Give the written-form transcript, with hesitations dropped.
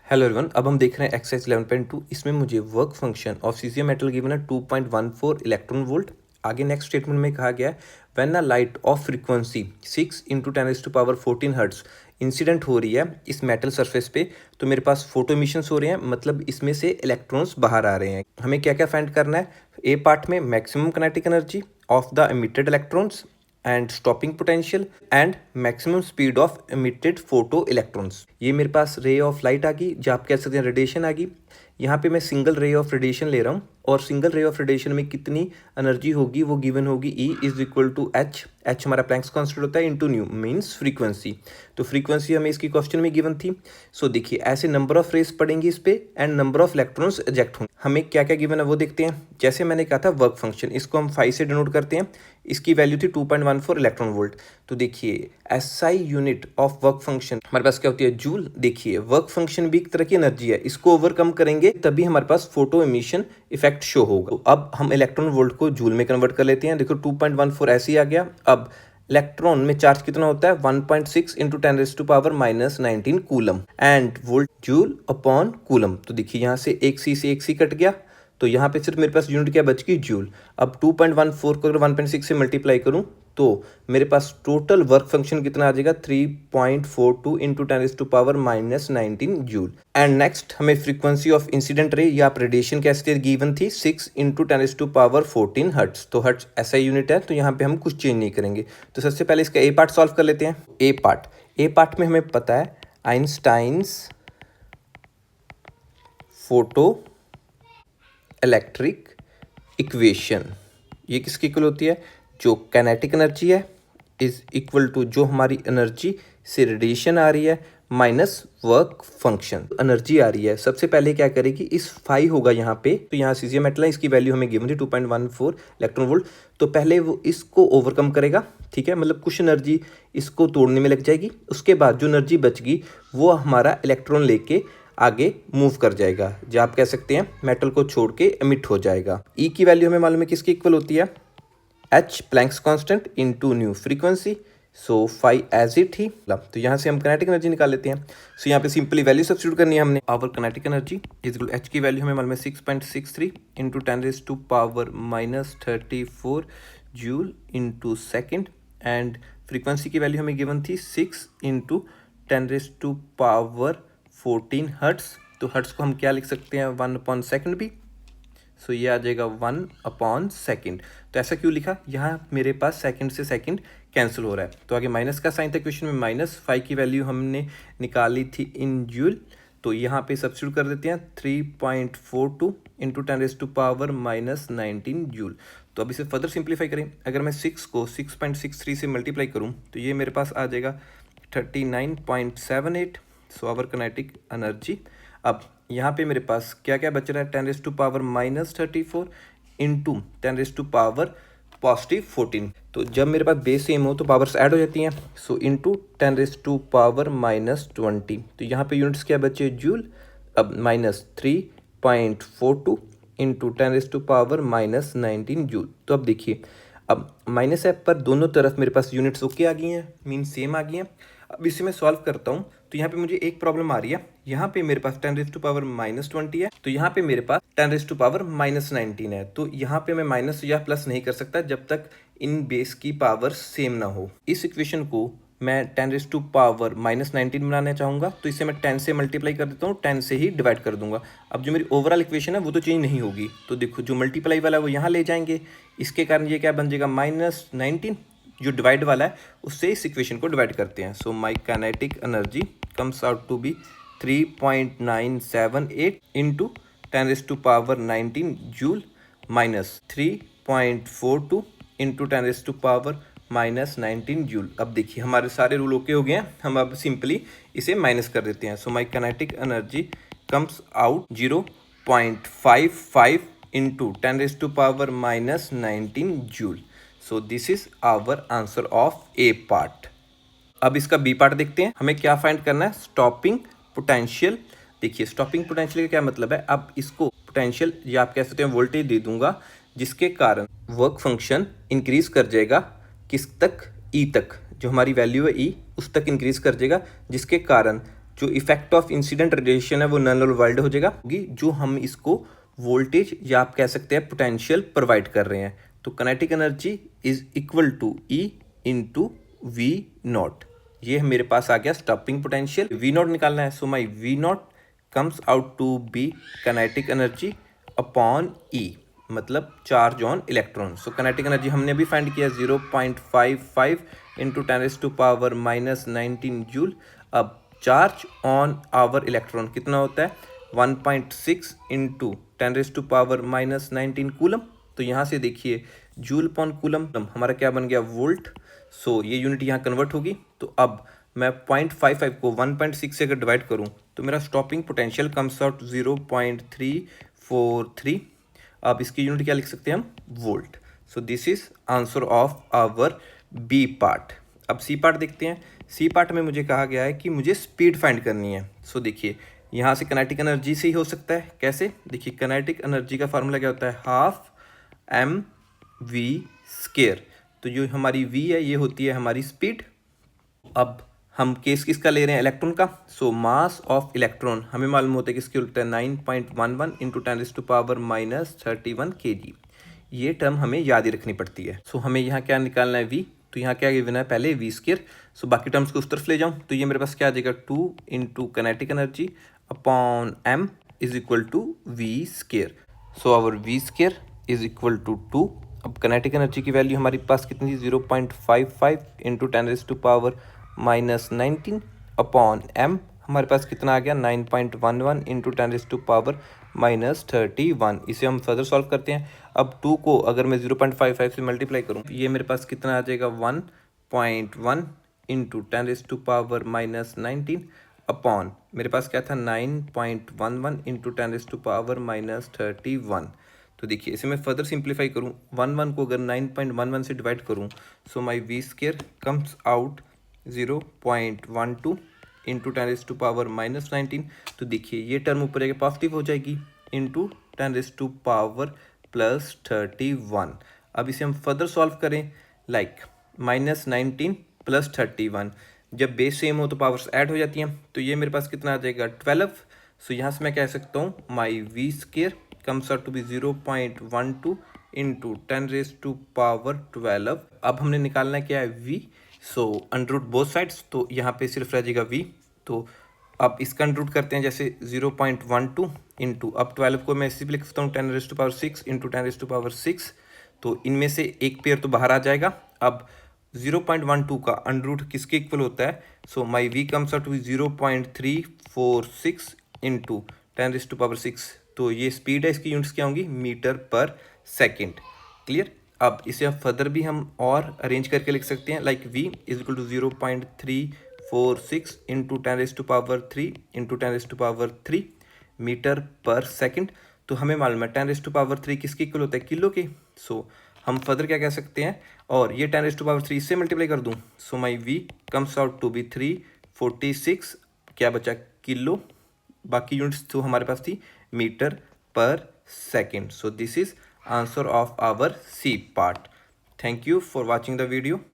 Hello everyone, अब हम देख रहे हैं एक्सरसाइज 11.2। इसमें मुझे work function of caesium metal given है 2.14 इलेक्ट्रॉन वोल्ट। आगे नेक्स्ट स्टेटमेंट में कहा गया है when a light of frequency 6 into 10⁻14 hertz incident हो रही है इस मेटल सरफेस पे, तो मेरे पास फोटो इमिशंस हो रहे हैं, मतलब इसमें से इलेक्ट्रॉन्स बाहर आ रहे हैं। हमें क्या क्या फाइंड करना है? ए पार्ट में maximum kinetic energy of the emitted electrons and stopping potential and maximum speed of emitted photo electrons. ये मेरे पास रे ऑफ लाइट आ गई, जो आप कह सकते हैं रेडिएशन आ गई। यहाँ पे मैं सिंगल रे ऑफ रेडिएशन ले रहा हूँ और सिंगल रे ऑफ रेडिएशन में कितनी एनर्जी होगी वो गिवन होगी E is equal to H. H हमारा प्लैंक्स कांस्टेंट होता है इंटू न्यू मीन्स फ्रीक्वेंसी। तो फ्रीक्वेंसी हमें इसकी क्वेश्चन में गिवन थी। सो देखिए ऐसे नंबर ऑफ रेस पड़ेंगी इस पे and number of electrons eject होंगे। हमें क्या क्या गिवन है वो देखते हैं। जैसे मैंने कहा था वर्क फंक्शन, इसको हम 5 से डिनोट करते हैं। इसकी वैल्यू थी 2.14 इलेक्ट्रॉन वोल्ट। तो देखिए SI unit of work function हमारे पास क्या होती है? जूल। देखिए वर्क फंक्शन भी एक तरह की एनर्जी है, इसको ओवरकम करेंगे तभी हमारे पास फोटो एमिशन इफेक्ट शो होगा। तो अब हम इलेक्ट्रॉन वोल्ट को जूल में कन्वर्ट कर लेते हैं। देखो 2.14 ऐसे ही आ गया। अब इलेक्ट्रॉन में चार्ज कितना होता है? 1.6 into 10⁻⁻19 coulomb and volt joule upon coulomb. तो देखिए यहाँ से एक सी कट गया, तो यहाँ पे सिर्फ मेरे पास यूनिट क्या बच गई? जूल। अब 2.14 को अगर 1.6 से मल्टीप्लाई करूँ तो मेरे पास टोटल वर्क फंक्शन कितना आ जाएगा? 3.42 इंटू 10⁻⁻19 जूल। एंड नेक्स्ट हमें फ्रीक्वेंसी ऑफ इंसिडेंट रे या आप रेडिएशन कैसे गिवन थी 6 इंटू 10⁻14 हर्ट्ज। तो हर्ट्ज ऐसा यूनिट है, तो यहाँ पे हम कुछ चेंज नहीं करेंगे। तो सबसे पहले इसका ए पार्ट सॉल्व कर लेते हैं। ए पार्ट में हमें पता है आइंस्टाइन्स फोटो इलेक्ट्रिक इक्वेशन, ये किसकी इक्वल होती है? जो काइनेटिक एनर्जी है इज इक्वल टू जो हमारी एनर्जी से रेडिएशन आ रही है माइनस वर्क फंक्शन एनर्जी आ रही है। सबसे पहले क्या करेगी, इस 5 होगा यहाँ पे, तो यहाँ सीजियम मेटल है, इसकी वैल्यू हमें गिवन थी 2.14 इलेक्ट्रॉन वोल्ट। तो पहले वो इसको ओवरकम करेगा, ठीक है, मतलब कुछ एनर्जी इसको तोड़ने में लग जाएगी। उसके बाद जो एनर्जी बच गई वो हमारा इलेक्ट्रॉन लेके आगे मूव कर जाएगा, जो आप कह सकते हैं मेटल को छोड़ के एमिट हो जाएगा। ई की वैल्यू हमें मालूम है किसकी इक्वल होती है? H Planck's constant into nu frequency. So 5 as it ही। तो यहाँ से हम काइनेटिक एनर्जी निकाल लेते हैं। सो यहाँ पे सिंपली वैल्यू सब्स्टिट्यूट करनी है हमने। Our kinetic energy is equal H की वैल्यू हमें मालूम है 6.63 into 10⁻⁻34 joule into second. And frequency की वैल्यू हमें गिवन थी 6 इंटू 10⁻14 हर्ट्स। तो हर्ट्स को हम क्या लिख सकते हैं? 1/सेकंड भी। सो ये आ जाएगा 1/सेकंड। तो ऐसा क्यों लिखा? यहाँ मेरे पास सेकंड से सेकंड कैंसिल हो रहा है, तो आगे माइनस का साइन था क्वेश्चन में। -5 की वैल्यू हमने निकाली थी इन जूल, तो यहाँ पे सब्स्टिट्यूट कर देते हैं 3.42 इंटू 10⁻⁻19 जूल। तो अब इसे फर्दर सिंप्लीफाई करें। अगर मैं 6 को 6.63 से मल्टीप्लाई करूँ तो ये मेरे पास आ जाएगा 39.78। So our kinetic energy. अब यहाँ पे मेरे पास क्या क्या बच रहा है? 10⁻⁻34 इंटू 10⁻+14। तो जब मेरे पास बेस सेम हो तो पावर्स ऐड हो जाती हैं। So into 10⁻⁻20। तो यहाँ पे यूनिट्स क्या बचे? जूल। अब -3.42 इंटू 10⁻⁻19 जूल। तो अब देखिए, अब माइनस है पर दोनों तरफ मेरे पास यूनिट्स ओके आ गई हैं, मीन सेम आ गई हैं। अब इसे मैं सॉल्व करता हूँ तो यहाँ पे मुझे एक प्रॉब्लम आ रही है। यहाँ पे मेरे पास 10⁻⁻20 है, तो यहाँ पे मेरे पास 10⁻⁻19 है। तो यहाँ पे मैं माइनस या प्लस नहीं कर सकता जब तक इन बेस की पावर सेम ना हो। इस इक्वेशन को मैं 10⁻⁻19 बनाना चाहूँगा, तो इसे मैं 10 से मल्टीप्लाई कर देता हूँ, 10 से ही डिवाइड कर दूंगा। अब जो मेरी ओवरऑल इक्वेशन है वो तो चेंज नहीं होगी। तो देखो जो मल्टीप्लाई वाला है वो यहाँ ले जाएंगे, इसके कारण ये क्या बन जाएगा? -19। जो डिवाइड वाला है उससे इस इक्वेशन को डिवाइड करते हैं। So my kinetic energy comes out to be 3.978 into 10⁻19 joule minus 3.42 into 10⁻⁻19 joule. अब देखिए हमारे सारे रूल ओके हो गए हैं, हम अब सिंपली इसे माइनस कर देते हैं। So my kinetic energy comes out 0.55 into 10⁻⁻19 joule. So this is our answer of A part. अब इसका बी पार्ट देखते हैं। हमें क्या फाइंड करना है? Stopping potential. देखिए स्टॉपिंग पोटेंशियल का क्या मतलब है? अब इसको पोटेंशियल या आप कह सकते हैं वोल्टेज दे दूंगा, जिसके कारण वर्क फंक्शन इंक्रीज कर जाएगा किस तक? ई तक। जो हमारी वैल्यू है ई उस तक इंक्रीज कर जाएगा, जिसके कारण जो इफेक्ट ऑफ इंसिडेंट रेडिएशन है वो नल और वाइल्ड हो जाएगा, जो हम इसको वोल्टेज या आप कह सकते हैं पोटेंशियल प्रोवाइड कर रहे हैं। तो kinetic energy is equal to E into V naught. ये मेरे पास आ गया स्टॉपिंग पोटेंशियल। वी नॉट निकालना है, so my V not comes out to be kinetic energy upon E, मतलब charge on electron. So kinetic energy हमने भी find किया 0.55 into 10⁻⁻19 joule. अब चार्ज ऑन आवर इलेक्ट्रॉन कितना होता है 1.6 इंटू 10⁻⁻19 कूलम। तो यहाँ से देखिए जूल अपॉन कूलम हमारा क्या बन गया वोल्ट। सो ये यूनिट यहाँ कन्वर्ट होगी। तो अब मैं 0.55 को 1.6 से अगर डिवाइड करूँ तो मेरा स्टॉपिंग पोटेंशियल कम्स आउट 0.343। अब इसकी यूनिट क्या लिख सकते हैं हम volt. So this is answer of our B part. अब सी पार्ट देखते हैं। सी पार्ट में मुझे कहा गया है कि मुझे स्पीड फाइंड करनी है। सो देखिए यहाँ से काइनेटिक एनर्जी से ही हो सकता है। कैसे, देखिए काइनेटिक एनर्जी का फार्मूला क्या होता है हाफ एम वी स्केयर। तो जो हमारी वी है ये होती है हमारी स्पीड। अब हम केस किसका ले रहे हैं इलेक्ट्रॉन का। सो मास ऑफ इलेक्ट्रॉन हमें मालूम होता है किसकी होता है 9.11 इंटू 10⁻31 kg। ये टर्म हमें याद ही रखनी पड़ती है। सो हमें यहाँ क्या निकालना है वी। तो यहाँ क्या गिवन है पहले वी स्केयर। सो बाकी टर्म्स को उस तरफ ले जाऊँ तो ये मेरे पास क्या आ जाएगा 2 into kinetic energy upon M is equal to V square. So our V square is equal to 2। अब काइनेटिक एनर्जी की वैल्यू हमारे पास कितनी थी 0.55 इंटू 10⁻⁻19 अपॉन एम हमारे पास कितना आ गया 9.11 इंटू 10⁻31। इसे हम फर्दर सॉल्व करते हैं। अब 2 को अगर मैं 0.55 से मल्टीप्लाई करूँ ये मेरे पास कितना आ जाएगा 1.1 इंटू 10⁻⁻19 अपॉन मेरे पास क्या था 9.11 इंटू 10⁻31। तो देखिए इसे मैं फर्दर सिंप्लीफाई करूँ 1 को अगर 9.11 से डिवाइड करूँ so my V square comes out 0.12 into 10⁻⁻19। तो देखिए ये टर्म ऊपर आके पॉजिटिव हो जाएगी इंटू 10⁻+31। अब इसे हम फर्दर सॉल्व करें लाइक -19 + 31। जब बेस सेम हो तो पावर्स ऐड हो जाती हैं। तो ये मेरे पास कितना आ जाएगा 12। सो यहाँ से मैं कह सकता हूँ my V square comes out to be 0.12 into 10⁻12। अब हमने निकालना क्या है V. So under root both sides, तो यहाँ पे सिर्फ रह जाएगा वी। तो अब इसका अंडर रूट करते हैं जैसे 0.12 इंटू अब 12 को मैं इसी पे लिख सकता हूँ 10⁻6 इंटू 10⁻6। तो इनमें से एक पेयर तो बाहर आ जाएगा। अब 0.12 का अंडर रूट किसके इक्वल होता है। So my V comes out to 0.346 into 10⁻6। तो ये स्पीड है, इसकी यूनिट्स क्या होंगी मीटर पर सेकेंड। क्लियर। अब इसे अब फर्दर भी हम और अरेंज करके लिख सकते हैं like v is equal to 0.346 into 10⁻3 into 10⁻3 metre पर सेकेंड। तो हमें मालूम है 10⁻3 किसके इक्वल होता है किलो के। सो हम फर्दर क्या कह सकते हैं और ये 10⁻3 इससे मल्टीप्लाई कर दूं so my v comes out to be 346 क्या बचा किलो। बाकी यूनिट्स तो हमारे पास थी मीटर पर second. So this is answer of our C part. Thank you for watching the video.